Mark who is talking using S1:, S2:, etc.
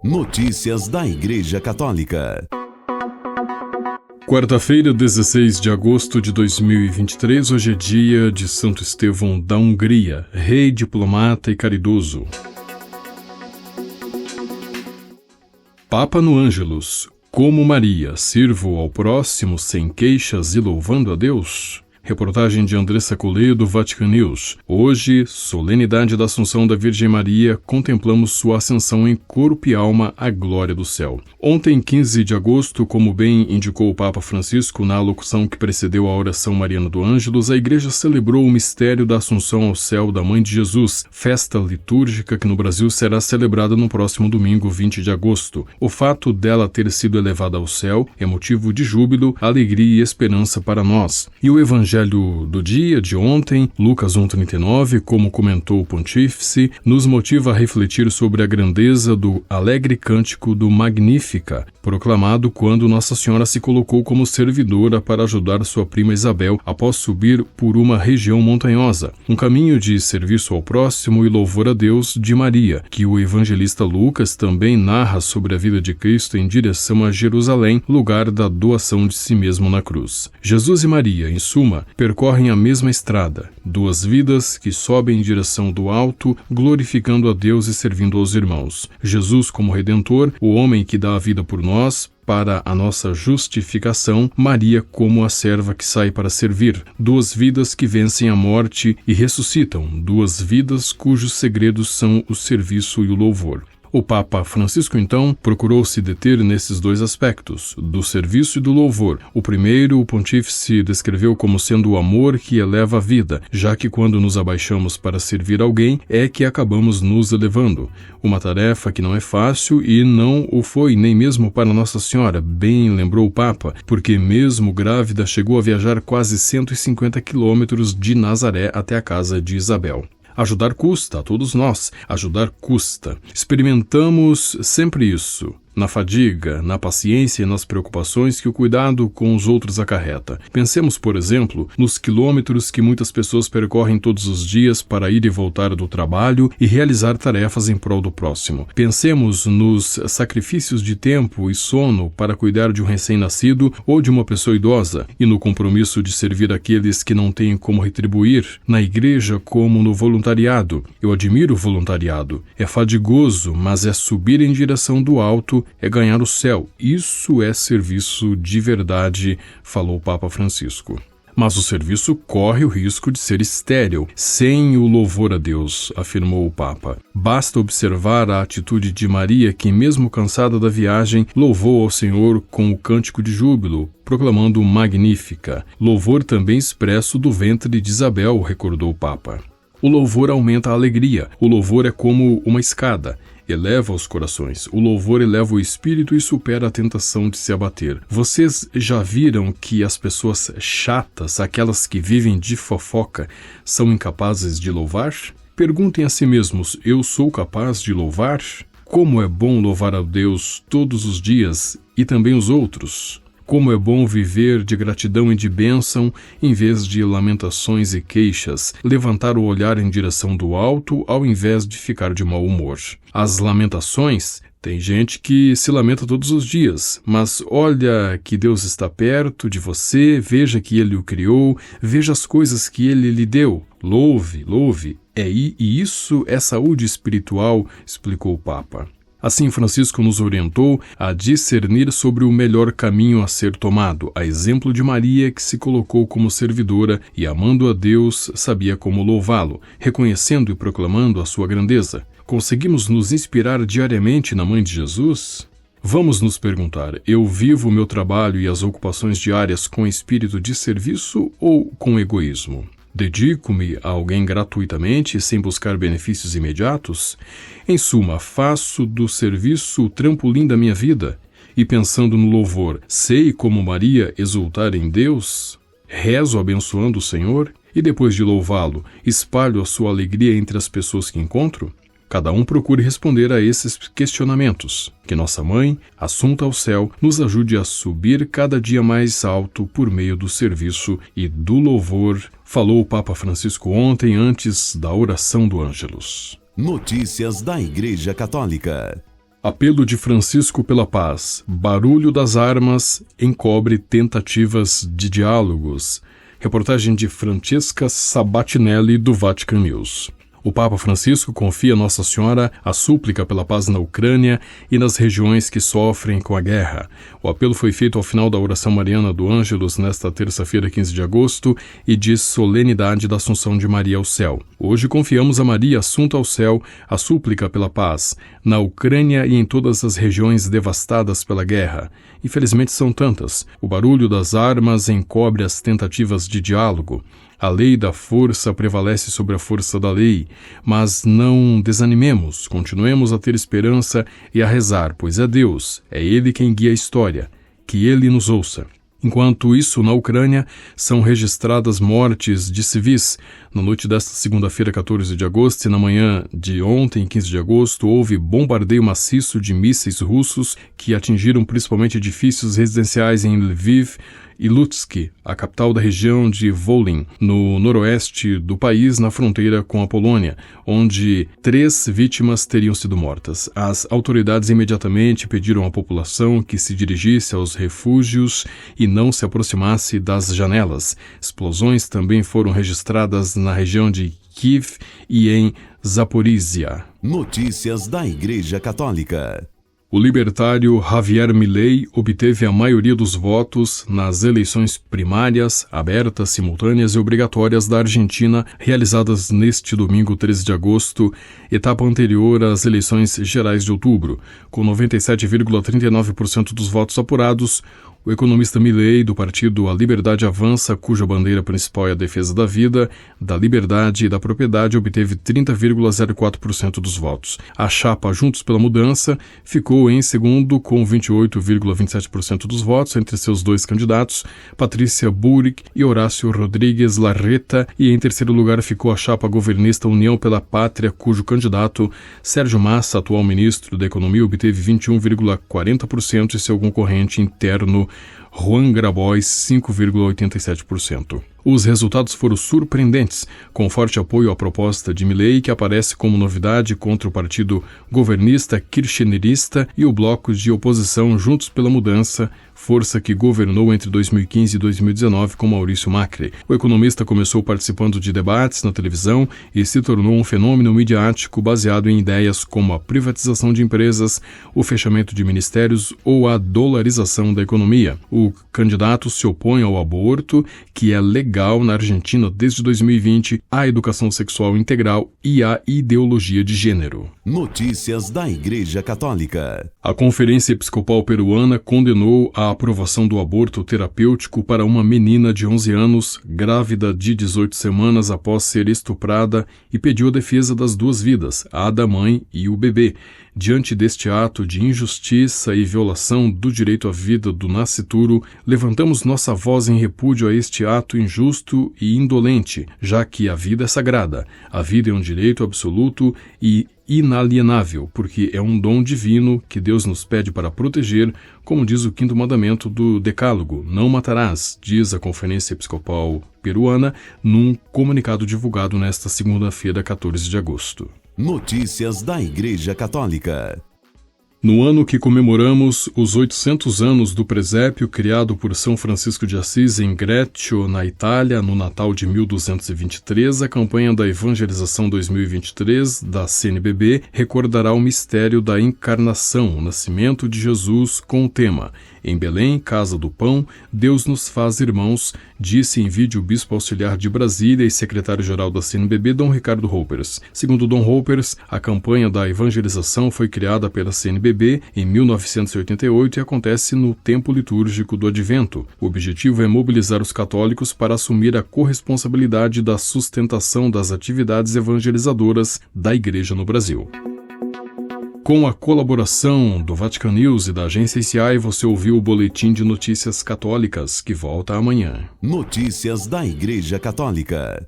S1: Notícias da Igreja Católica.
S2: Quarta-feira, 16 de agosto de 2023, hoje é dia de Santo Estevão da Hungria, rei, diplomata e caridoso. Papa no Ângelus. Como Maria, sirvo ao próximo sem queixas e louvando a Deus? Reportagem de Andressa Colê, do Vatican News. Hoje, solenidade da Assunção da Virgem Maria, contemplamos sua ascensão em corpo e alma à glória do céu. Ontem, 15 de agosto, como bem indicou o Papa Francisco na alocução que precedeu a oração mariana do Ângelus, a Igreja celebrou o mistério da Assunção ao céu da Mãe de Jesus, festa litúrgica que no Brasil será celebrada no próximo domingo, 20 de agosto. O fato dela ter sido elevada ao céu é motivo de júbilo, alegria e esperança para nós. E o Evangelho do dia de ontem, Lucas 1,39, como comentou o Pontífice, nos motiva a refletir sobre a grandeza do alegre cântico do Magnífica, proclamado quando Nossa Senhora se colocou como servidora para ajudar sua prima Isabel após subir por uma região montanhosa, um caminho de serviço ao próximo e louvor a Deus de Maria, que o evangelista Lucas também narra sobre a vida de Cristo em direção a Jerusalém, lugar da doação de si mesmo na cruz. Jesus e Maria, em suma, percorrem a mesma estrada, duas vidas que sobem em direção do alto, glorificando a Deus e servindo aos irmãos. Jesus como Redentor, o homem que dá a vida por nós, para a nossa justificação, Maria como a serva que sai para servir. Duas vidas que vencem a morte e ressuscitam, duas vidas cujos segredos são o serviço e o louvor. O Papa Francisco, então, procurou se deter nesses dois aspectos, do serviço e do louvor. O primeiro, o Pontífice descreveu como sendo o amor que eleva a vida, já que quando nos abaixamos para servir alguém, é que acabamos nos elevando. Uma tarefa que não é fácil e não o foi nem mesmo para Nossa Senhora, bem lembrou o Papa, porque mesmo grávida chegou a viajar quase 150 quilômetros de Nazaré até a casa de Isabel. Ajudar custa, a todos nós, ajudar custa. Experimentamos sempre isso, na fadiga, na paciência e nas preocupações que o cuidado com os outros acarreta. Pensemos, por exemplo, nos quilômetros que muitas pessoas percorrem todos os dias para ir e voltar do trabalho e realizar tarefas em prol do próximo. Pensemos nos sacrifícios de tempo e sono para cuidar de um recém-nascido ou de uma pessoa idosa e no compromisso de servir aqueles que não têm como retribuir, na igreja como no voluntariado. Eu admiro o voluntariado. É fadigoso, mas é subir em direção do alto, é ganhar o céu. Isso é serviço de verdade, falou o Papa Francisco. Mas o serviço corre o risco de ser estéril, sem o louvor a Deus, afirmou o Papa. Basta observar a atitude de Maria, que, mesmo cansada da viagem, louvou ao Senhor com o cântico de júbilo, proclamando o Magnífica. Louvor também expresso do ventre de Isabel, recordou o Papa. O louvor aumenta a alegria. O louvor é como uma escada. Eleva os corações. O louvor eleva o espírito e supera a tentação de se abater. Vocês já viram que as pessoas chatas, aquelas que vivem de fofoca, são incapazes de louvar? Perguntem a si mesmos, eu sou capaz de louvar? Como é bom louvar a Deus todos os dias e também os outros? Como é bom viver de gratidão e de bênção, em vez de lamentações e queixas, levantar o olhar em direção do alto, ao invés de ficar de mau humor. As lamentações, tem gente que se lamenta todos os dias, mas olha que Deus está perto de você, veja que Ele o criou, veja as coisas que Ele lhe deu. Louve, louve. E isso é saúde espiritual, explicou o Papa. Assim, Francisco nos orientou a discernir sobre o melhor caminho a ser tomado, a exemplo de Maria, que se colocou como servidora e, amando a Deus, sabia como louvá-lo, reconhecendo e proclamando a sua grandeza. Conseguimos nos inspirar diariamente na Mãe de Jesus? Vamos nos perguntar, eu vivo o meu trabalho e as ocupações diárias com espírito de serviço ou com egoísmo? Dedico-me a alguém gratuitamente, sem buscar benefícios imediatos? Em suma, faço do serviço o trampolim da minha vida? E pensando no louvor, sei como Maria exultar em Deus? Rezo abençoando o Senhor? E depois de louvá-lo, espalho a sua alegria entre as pessoas que encontro? Cada um procure responder a esses questionamentos. Que nossa Mãe, assunta ao céu, nos ajude a subir cada dia mais alto por meio do serviço e do louvor, falou o Papa Francisco ontem antes da oração do Ângelus.
S1: Notícias da Igreja Católica.
S2: Apelo de Francisco pela paz. Barulho das armas encobre tentativas de diálogos. Reportagem de Francesca Sabatinelli, do Vatican News. O Papa Francisco confia a Nossa Senhora a súplica pela paz na Ucrânia e nas regiões que sofrem com a guerra. O apelo foi feito ao final da oração mariana do Ângelus nesta terça-feira, 15 de agosto, e diz solenidade da Assunção de Maria ao céu. Hoje confiamos a Maria assunta ao céu a súplica pela paz na Ucrânia e em todas as regiões devastadas pela guerra. Infelizmente são tantas. O barulho das armas encobre as tentativas de diálogo. A lei da força prevalece sobre a força da lei, mas não desanimemos, continuemos a ter esperança e a rezar, pois é Deus, é Ele quem guia a história, que Ele nos ouça. Enquanto isso, na Ucrânia, são registradas mortes de civis. Na noite desta segunda-feira, 14 de agosto, e na manhã de ontem, 15 de agosto, houve bombardeio maciço de mísseis russos que atingiram principalmente edifícios residenciais em Lviv e Lutsk, a capital da região de Volyn, no noroeste do país, na fronteira com a Polônia, onde 3 vítimas teriam sido mortas. As autoridades imediatamente pediram à população que se dirigisse aos refúgios e não se aproximasse das janelas. Explosões também foram registradas na região de Kiev e em Zaporizhia.
S1: Notícias da Igreja Católica.
S2: O libertário Javier Milei obteve a maioria dos votos nas eleições primárias, abertas, simultâneas e obrigatórias da Argentina, realizadas neste domingo, 13 de agosto, etapa anterior às eleições gerais de outubro. Com 97,39% dos votos apurados, o economista Milei, do partido A Liberdade Avança, cuja bandeira principal é a defesa da vida, da liberdade e da propriedade, obteve 30,04% dos votos. A chapa Juntos pela Mudança ficou em segundo com 28,27% dos votos entre seus 2 candidatos, Patrícia Bullrich e Horácio Rodrigues Larreta, e em terceiro lugar ficou a chapa governista União pela Pátria, cujo candidato Sérgio Massa, atual ministro da Economia, obteve 21,40% e seu concorrente interno Juan Grabois 5,87%. Os resultados foram surpreendentes, com forte apoio à proposta de Milei, que aparece como novidade contra o partido governista kirchnerista e o bloco de oposição Juntos pela Mudança, força que governou entre 2015 e 2019 com Maurício Macri. O economista começou participando de debates na televisão e se tornou um fenômeno midiático baseado em ideias como a privatização de empresas, o fechamento de ministérios ou a dolarização da economia. O candidato se opõe ao aborto, que é legal na Argentina desde 2020, à educação sexual integral e à ideologia de gênero.
S1: Notícias da Igreja Católica.
S2: A Conferência Episcopal Peruana condenou a aprovação do aborto terapêutico para uma menina de 11 anos, grávida de 18 semanas após ser estuprada, e pediu a defesa das 2 vidas, a da mãe e o bebê. Diante deste ato de injustiça e violação do direito à vida do nascituro, levantamos nossa voz em repúdio a este ato injusto e indolente, já que a vida é sagrada. A vida é um direito absoluto e inalienável, porque é um dom divino que Deus nos pede para proteger, como diz o 5º mandamento do Decálogo, não matarás, diz a Conferência Episcopal Peruana, num comunicado divulgado nesta segunda-feira, 14 de agosto.
S1: Notícias da Igreja Católica.
S2: No ano que comemoramos os 800 anos do presépio criado por São Francisco de Assis em Greccio, na Itália, no Natal de 1223, a campanha da Evangelização 2023 da CNBB recordará o mistério da encarnação, o nascimento de Jesus, com o tema Em Belém, Casa do Pão, Deus nos faz irmãos, disse em vídeo o Bispo Auxiliar de Brasília e secretário-geral da CNBB, Dom Ricardo Roupers. Segundo Dom Roupers, a campanha da evangelização foi criada pela CNBB em 1988 e acontece no tempo litúrgico do Advento. O objetivo é mobilizar os católicos para assumir a corresponsabilidade da sustentação das atividades evangelizadoras da Igreja no Brasil. Com a colaboração do Vatican News e da agência ICI, você ouviu o Boletim de Notícias Católicas, que volta amanhã.
S1: Notícias da Igreja Católica.